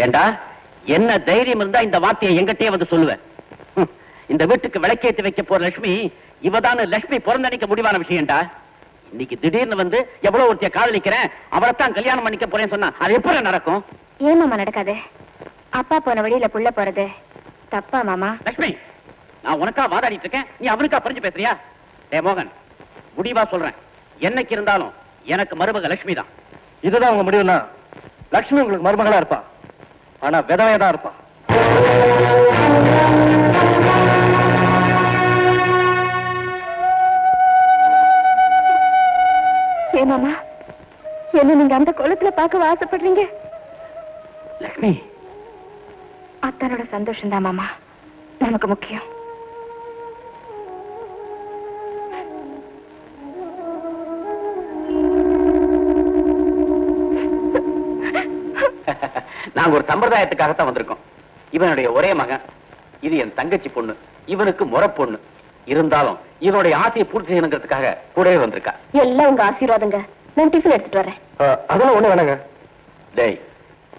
ஏண்டா என்ன தைரியம் இருந்தா இந்த வார்த்தையை எங்கிட்டே வந்து சொல்லுவேன். இந்த வீட்டுக்கு விளக்கேற்றி வைக்க போற லட்சுமி இவதான லட்சுமி பிறந்தணிக்க முடிவான விஷயம்டா. இன்னைக்கு திடீர்னு வந்து எவ்வளவு ஒருத்திய காதலிக்கிறேன் அவரைத்தான் கல்யாணம் பண்ணிக்க போறேன்னு சொன்னா அது எப்படி நடக்கும்? ஏன் மாமா நடக்காது? அப்பா போன வழியில புள்ள போறது தப்பா மாமா? லட்சுமி, நான் உனக்கா வாதாடிட்டு இருக்கேன், நீ அவனுக்கா புரிஞ்சு பேசுறியா? டே மோகன், முடிவா சொல்றேன், என்னைக்கு இருந்தாலும் எனக்கு மருமக லட்சுமி தான். இதுதான் உங்க முடிவுனா லட்சுமி உங்களுக்கு மருமகளா இருப்பா, ஆனா விதவையதான் இருப்பா. ஏன் மாமா என்ன நீங்க அந்த கோலத்துல பார்க்க ஆசைப்படுறீங்க? லட்சுமி, அத்தனோட சந்தோஷம் தான் மாமா நமக்கு முக்கியம். நாங்க ஒரு சம்பிரதாயத்துக்காகத்தான் வந்திருக்கோம். இவனுடைய ஒரே மகன், இது என் தங்கச்சி பொண்ணு, இவனுக்கு முறை பொண்ணு. இருந்தாலும் இவனுடைய ஆசையை பூர்த்தி செய்யணுங்கிறதுக்காக கூடவே வந்திருக்கா. எல்லாம் உங்க ஆசீர்வாதங்க. நான் டிஃபன் எடுத்துட்டு வரேன். அதெல்லாம் ஒண்ணு வேணாங்க. டேய்,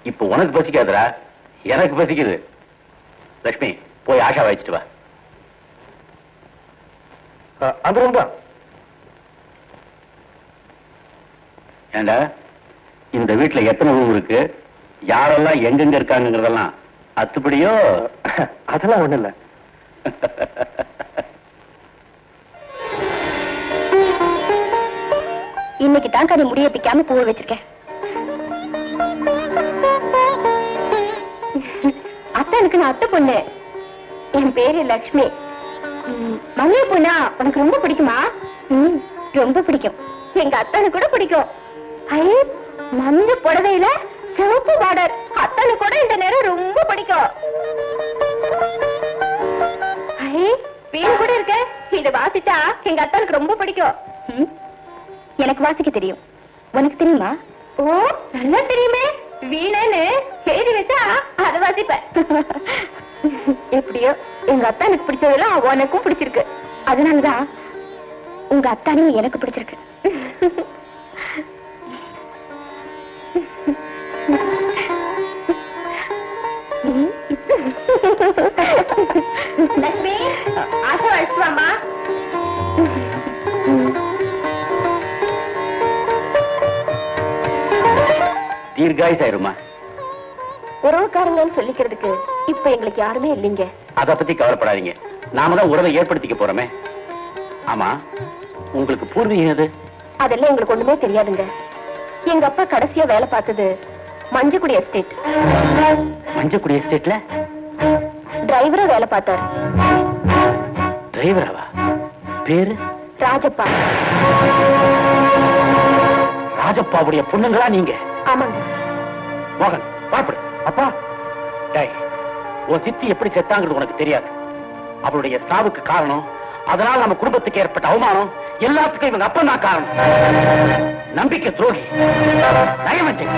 இப்ப உனக்கு பசிக்காதுடா, எனக்கு பசிக்குது. லட்சுமி, போய் ஆஷா வச்சுட்டு வா. அந்த ரூம் தான். ஏண்டா, இந்த வீட்டுல எத்தனை ரூம் இருக்கு, யாரெல்லாம் எங்கெங்க இருக்காங்கிறதெல்லாம் அத்துப்படியோ? அதெல்லாம் ஒண்ணு இல்ல. இன்னைக்கு தான் கதை முடிய பிக்காம பூவை வச்சிருக்கேன். அத்தனுக்கு நான் அத்தை பொண்ணு. என் பேரு லட்சுமி. மல்லிகை பொண்ணா உனக்கு ரொம்ப பிடிக்குமா? ரொம்ப பிடிக்கும். எங்க அத்தனு கூட பிடிக்கும். மஞ்ச புடவையில சிவப்பு பார்டர். அத்தனு கூட இந்த நேரம் ரொம்ப பிடிக்கும். பேர் கூட இருக்க. இத வாசிச்சா எங்க அத்தனுக்கு ரொம்ப பிடிக்கும். எனக்கு வாசிக்க தெரியும். உனக்கு தெரியுமா? ஓ, நல்லா தெரியுமே. வீணன்னு எழுதி வச்சா அதை வாசிப்பேன். எப்படியோ எங்க அத்தா எனக்கு பிடிச்சதெல்லாம் உனக்கும் பிடிச்சிருக்கு. அதனாலதான் உங்க அத்தானையும் எனக்கு பிடிச்சிருக்கு. லட்சுமி, ஆசை வச்சுவாமா. தீர்காயுசாயிருமா. உறவுக்காரங்கன்னு சொல்லிக்கிறதுக்கு இப்ப எங்களுக்கு யாருமே இல்லைங்க. அத பத்தி கவலைப்படாதீங்க, நாம தான் உறவை ஏற்படுத்திக்க போறோமே. ஆமா, உங்களுக்கு பூர்வீகம் எது? அதெல்லாம் எங்களுக்கு ஒண்ணுமே தெரியாதுங்க. எங்க அப்பா கடைசியா வேலை பார்த்தது மஞ்சக்குடி எஸ்டேட். மஞ்சக்குடி எஸ்டேட்ல டிரைவரா வேலை பார்த்தாரு. டிரைவராவா? பேரு? ராஜப்பா. ராஜப்பாவுடைய பொண்ணுங்களா நீங்க? ஆமாங்க. மோகன், பாப்படு. அப்பா, டேய், உன் சித்தி எப்படி செத்தாங்கிறது உனக்கு தெரியாது. அவளுடைய சாவுக்கு காரணம், அதனால நம்ம குடும்பத்துக்கு ஏற்பட்ட அவமானம் எல்லாத்துக்கும் இவங்க அப்பன் தான் காரணம். நம்பிக்கை துரோகி, நயவஞ்சகி,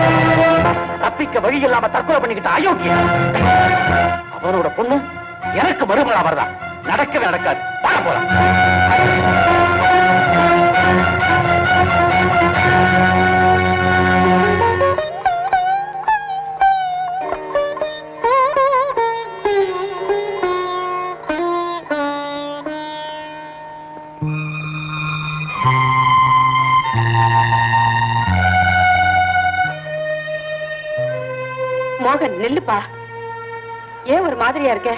தப்பிக்க வழி இல்லாம தற்கொலை பண்ணிக்கிட்ட அயோக்கிய. அவனோட பொண்ணு எனக்கு மருமகளா வரதான். நடக்கவே நடக்காது. வாழ போலாம். மோகன், நெல்லுப்பா. ஏன் ஒரு மாதிரியா இருக்க?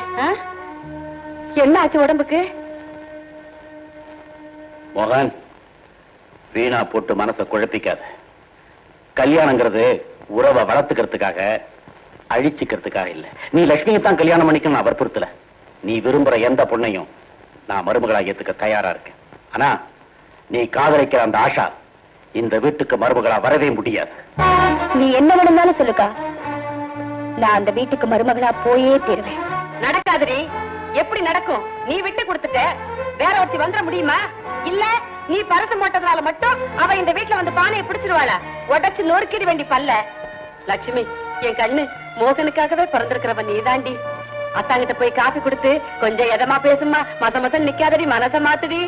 என்ன ஆச்சு உடம்புக்கு? மோகன், வீணா போட்டு மனசை குழப்பிக்காத. கல்யாணங்கிறது உறவை வளர்த்துக்கிறதுக்காக, அழிச்சுக்கிறதுக்காக இல்ல. நீ லட்சுமியை தான் கல்யாணம் பண்ணிக்கணும் நான் வற்புறுத்தல. நீ விரும்புற எந்த பொண்ணையும் நான் மருமகளா ஏத்துக்க தயாரா இருக்கேன். ஆனா நீ காதலிக்கிற அந்த ஆஷா இந்த வீட்டுக்கு மருமகளா வரவே முடியாது. நீ என்ன வேணும்னாலும் சொல்லுக்கா, நான் அந்த வீட்டுக்கு மருமகளா போயே தீருவேன். நடக்காதுரி. எப்படி நடக்கும்? நீ விட்டு கொடுத்துட்ட வேற ஒருத்தி வந்துட முடியுமா? இல்ல நீ பரசு போட்டதுனால மட்டும் அவ இந்த வீட்டுல வந்து பானையை பிடிச்சிருவாளா? உடச்சு நொறுக்கிட வேண்டி பல்ல. லட்சுமி, என் கண்ணு, மோகனுக்காகவே பிறந்திருக்கிறவன் நீதாண்டி. அத்தாங்கிட்ட போய் காப்பி கொடுத்து கொஞ்சம் எதமா பேசுமா. மசம் நிக்காதடி, மனச மாத்துடி.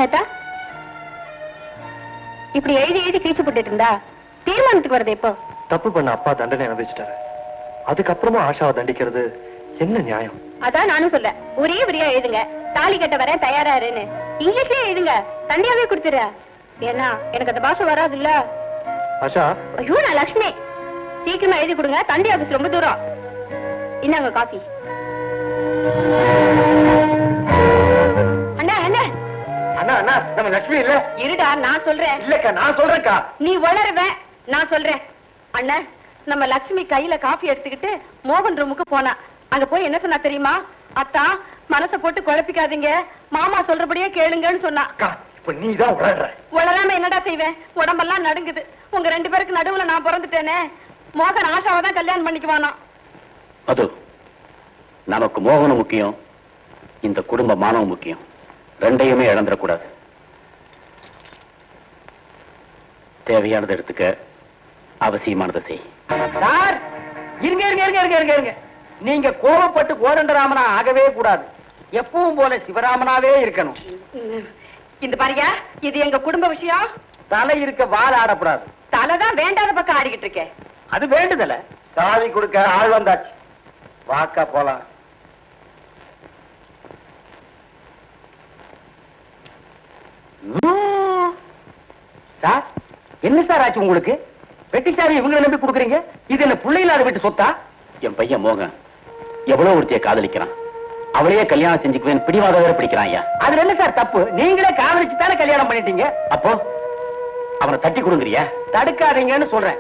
ஏத்தா, இப்படி எழுதி எழுதி கிழிச்சு போட்டுட்டு இருந்தா தீர்மானத்துக்கு வருது இப்போ. தப்பு பண்ண அப்பா தண்டனை அனுபவிச்சிட்டாரு, அதுக்கப்புறமா ஆஷாவை தண்டிக்கிறது என்ன நியாயம்? அதான் நானும் சொல்ல, ஒரே வரியா எழுதுங்க, தாலி கட்ட வர தயாரா இருன்னு. இங்கிலீஷ்லயே எழுதுங்க, தண்டியாவே கொடுத்துற. ஏன்னா எனக்கு அந்த பாஷை வராது இல்ல. ஆஷா, ஐயோ நான் லட்சுமி, சீக்கிரமா எழுதி கொடுங்க, தண்டி ஆபீஸ் ரொம்ப தூரம். இந்தாங்க காஃபி. அண்ணா அண்ணா அண்ணா அண்ணா, நம்ம லட்சுமி இல்ல. இருடா நான் சொல்றேன். இல்லக்கா, நான் சொல்றேன்க்கா. நீ வளருவ, நான் சொல்றேன். அண்ணா, நம்ம லட்சுமி கையில காஃபி எடுத்துக்கிட்டு மோகன் ரூமுக்கு போனா. அங்க போய் என்ன சொன்னா தெரியுமா? அத்தா, மனச போட்டு குழப்பிக்காதீங்க, மாமா சொல்றபடியே கேளுங்கன்னு சொன்னா. இப்ப நீ தான் உளற. உளராம என்னடா செய்வேன்? உடம்பெல்லாம் நடுங்குது. உங்க 2 பேருக்கு நடுவுல நான் பிறந்துட்டேனே. மோகன் ஆஷாவை தான் கல்யாணம் பண்ணிக்குவானா. அது நமக்கு மோகனம் முக்கியம், இந்த குடும்ப மானவம் முக்கியம். ரெண்டையுமே இழந்துடக்கூடாது. தேவையானதை எடுத்துக்க, அவசியமானதை செய். சார், இருங்க இருங்க இருங்க இருங்க இருங்க இருங்க. நீங்க கோபப்பட்டு கோதண்டராமனா ஆகவே கூடாது. எப்பவும் போல சிவராமனாவே இருக்கணும். இந்த பாரியா, இது எங்க குடும்ப விஷயம். தலை இருக்க வால் ஆடக்கூடாது. தலைதான் வேண்டாத பக்கம் ஆடிக்கிட்டு இருக்கேன். அது வேண்டுதல. சாவி கொடுக்க ஆள் வந்தாச்சு. வாக்கா போலாம். சார், என்ன சார் ஆச்சு உங்களுக்கு? வெட்டி சாவி இவங்களை நம்பி கொடுக்குறீங்க. இது என்ன பிள்ளை இல்லாத வீட்டு சொத்தா? என் பையன் மோகன் எவ்வளவு ஒருத்திய காதலிக்கிறான், அவளையே கல்யாணம் செஞ்சுக்குவேன் பிடிவாத வேற பிடிக்கிறான். ஐயா, அதுல என்ன சார் தப்பு? நீங்களே காதலிச்சு தானே கல்யாணம் பண்ணிட்டீங்க. அப்போ அவனை தட்டி கொடுங்கறியா? தடுக்காதீங்கன்னு சொல்றேன்.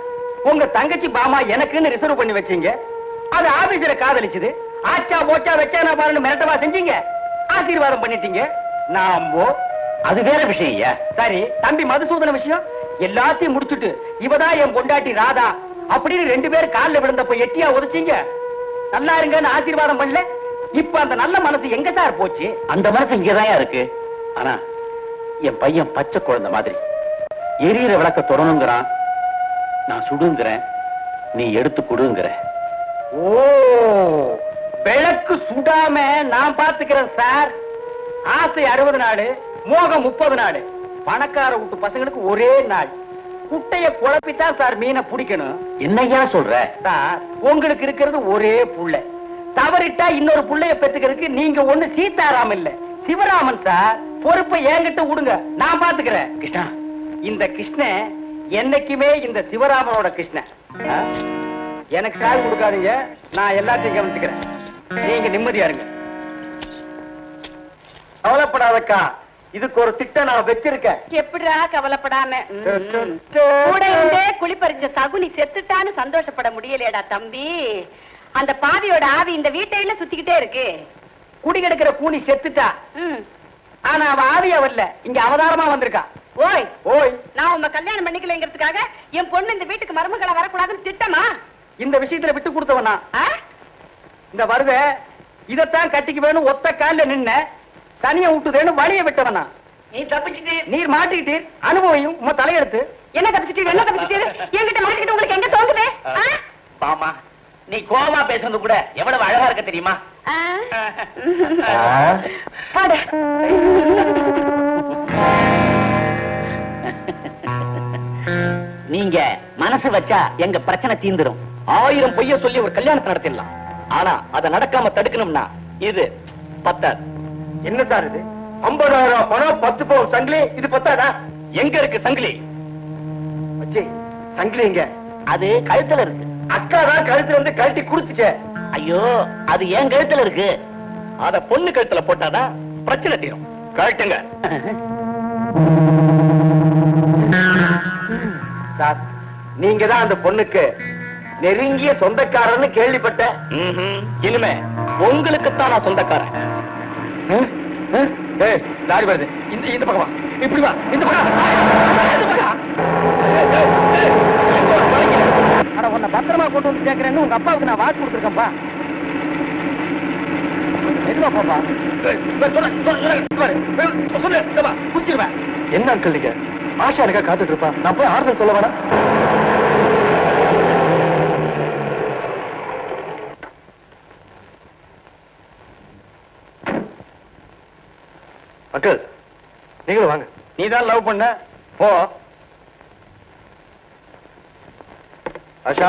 உங்க தங்கச்சி பாமா எனக்குன்னு ரிசர்வ் பண்ணி வச்சீங்க. அது ஆபீஸ்ல காதலிச்சது. ஆச்சா போச்சா வச்சானா பாருன்னு மிரட்டவா செஞ்சீங்க. ஆசீர்வாதம் பண்ணிட்டீங்க. நாமோ அது வேற விஷயம். ஐயா, சரி, தம்பி மதுசூதன விஷயம் எல்லாத்தையும் முடிச்சுட்டு இவதான் என் பொண்டாட்டி ராதா அப்படின்னு 2 பேரும் காலில் விழுந்தப்ப எட்டியா உதச்சிங்க. நல்லா இருங்கன்னு ஆசீர்வாதம் பண்ணல. இப்ப அந்த நல்ல மனசு எங்க சார் போச்சு? அந்த மனசு இங்கதான் இருக்கு. ஆனா என் பையன் பச்சை குழந்தை மாதிரி எரியிற விளக்க தொடணுங்கிறான். நான் சுடுங்கிறேன், நீ எடுத்து கொடுங்கிற. ஓ, விளக்கு சுடாம நான் பாத்துக்கிறேன் சார். ஆசை 60 நாள், மோகம் 30 நாள். பணக்கார வீட்டு பசங்களுக்கு ஒரே நாள். குட்டைய குழப்பித்தான் சார் மீனை பிடிக்கணும். என்னையா சொல்ற? சார், உங்களுக்கு இருக்கிறது ஒரே புள்ள. தவறிட்டா இன்னொரு புள்ளைய பெத்துக்கிறதுக்கு நீங்க ஒண்ணு சீதாராம் இல்ல, சிவராமன் சார். பொறுப்பை என்கிட்ட விடுங்க, நான் பாத்துக்கிறேன். கிருஷ்ணா, இந்த கிருஷ்ணன் என்னைக்குமே இந்த சிவராமனோட கிருஷ்ணன். எனக்கு சாவி கொடுக்காதீங்க, நான் எல்லாத்தையும் கவனிச்சுக்கிறேன். நீங்க நிம்மதியா இருங்க. கவலைப்படாதக்கா, இதுக்கு ஒரு திட்டம் நான் வச்சிருக்கேன். எப்படிடா கவலைப்படாம? கூட இருந்தே குளிப்பறிஞ்ச சகுனி செத்துட்டான்னு சந்தோஷப்பட முடியலையடா தம்பி. அந்த பாவியோட ஆவி இந்த வீட்டையில சுத்திக்கிட்டே இருக்கு. குடி கிடக்கிற கூனி செத்துட்டா. ஆனா அவ ஆவியா வரல, இங்க அவதாரமா வந்திருக்கா. ஓய் ஓய், நான் உங்க கல்யாணம் பண்ணிக்கலைங்கிறதுக்காக என் பொண்ணு இந்த வீட்டுக்கு மருமகளா வரக்கூடாதுன்னு திட்டமா? இந்த விஷயத்துல விட்டு கொடுத்தவனா? இந்த வருவ இதத்தான் கட்டிக்கு வேணும் ஒத்த கால்ல நின்ன தனிய விட்டுதேன்னு வழிய விட்டவனா? நீ தப்பிச்சுட்டு நீர் மாட்டிக்கிட்டீர். அனுபவியும் உங்க தலையெடுத்து. என்ன தப்பிச்சுட்டு என்ன தப்பிச்சுட்டு என்கிட்ட மாட்டிக்கிட்டு உங்களுக்கு எங்க தோங்குது? பாமா, நீ கோவமா பேசுறது கூட எவ்வளவு அழகா இருக்க தெரியுமா? நீங்க மனசு வச்சா எங்க பிரச்சனை தீந்துரும். 1000 பொய்ய சொல்லி ஒரு கல்யாணத்தை நடத்திடலாம். ஆனா அதை நடக்காம தடுக்கணும்னா இது பத்தாது. என்ன சார் இது? 50,000 பணம், 10 பவுன் சங்கிலி, இது பத்தாதா? எங்க இருக்கு சங்கிலி? சங்கிலி எங்க? அது கழுத்துல இருக்கு. அக்கா தான் கழுத்துல இருந்து கழட்டி குடுத்துச்சே. ஐயோ, அது ஏன் கழுத்துல இருக்கு. அத பொண்ணு கழுத்துல போட்டாதான் பிரச்சனை தீரும். கழட்டுங்க சார். நீங்க தான் அந்த பொண்ணுக்கு நெருங்கிய சொந்தக்காரன்னு கேள்விப்பட்டேன். இனிமே உங்களுக்குத்தான் நான் சொந்தக்காரன். லாரி வருது. இந்த பக்கமா, இப்படி வா. இந்த பக்கம். ஆனா உன்னை பத்திரமா கொண்டு வந்து சேர்க்கிறேன்னு உங்க அப்பாவுக்கு நான் வாக்கு கொடுத்துருக்கேன்ப்பா. மெதுவா போப்பா. குடிச்சிருவேன். என்ன அங்கிள் நீங்க? ஆஷா எனக்கா காத்துட்டு இருப்பா, நான் போய் ஆறுதல் சொல்ல வேணாம்? அங்கிள், நீங்களும் வாங்க. நீதான் லவ் பண்ண போ. ஆஷா,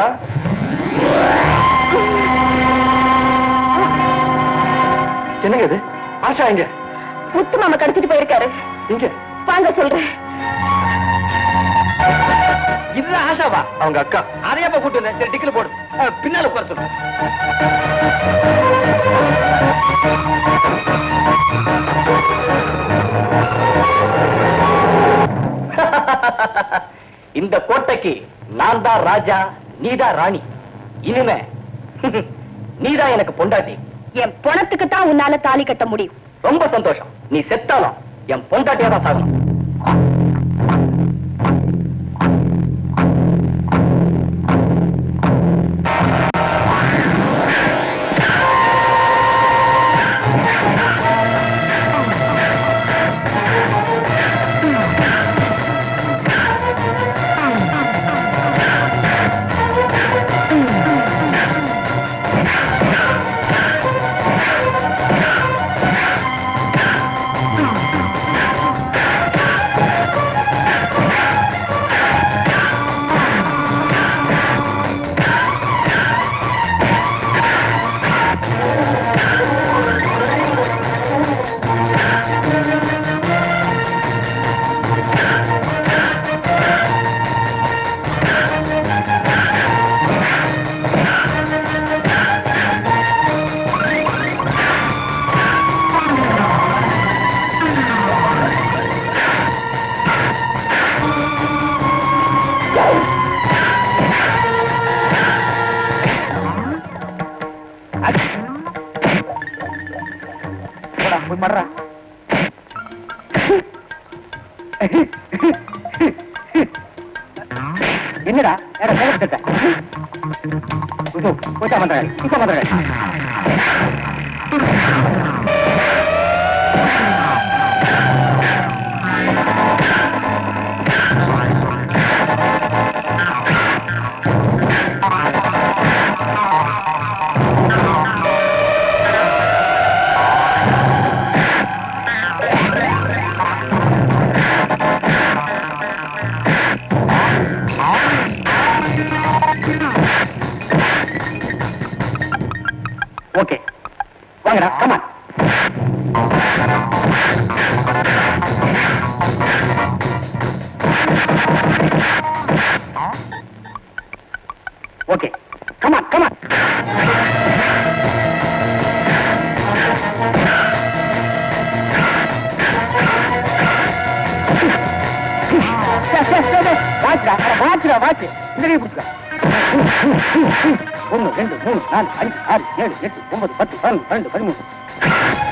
என்னங்க இது? ஆஷா எங்க? முத்து மாமா கடத்திட்டு போயிருக்காரு. இங்க வாங்க சொல்றேன். இதுதான் ஆஷாவா? அவங்க அக்கா. அதையப்ப கூட்டு வந்தேன். சரி, டிக்கில போடு. பின்னால உட்கார சொல்லு. இந்த கோட்டைக்கு நான் தான் ராஜா, நீதான் ராணி. இனிமே நீதான் எனக்கு பொண்டாட்டி. என் பணத்துக்கு தான் உன்னால தாலி கட்ட முடியும். ரொம்ப சந்தோஷம். நீ செத்தாலும் என் பொண்டாட்டியா தான் சாகணும். போய் மறா. என்னடா போயிட்டா பண்றேன். இப்ப பண்றேன். ஓகே, வாங்கடா, கமான். Okay, come on come on. வாட்சுடா, வாட்சுடா, வாட்சு. இந்த கை பிடிச்சா. 1 2 3 4 5 6 7 8 9 10 11 12 13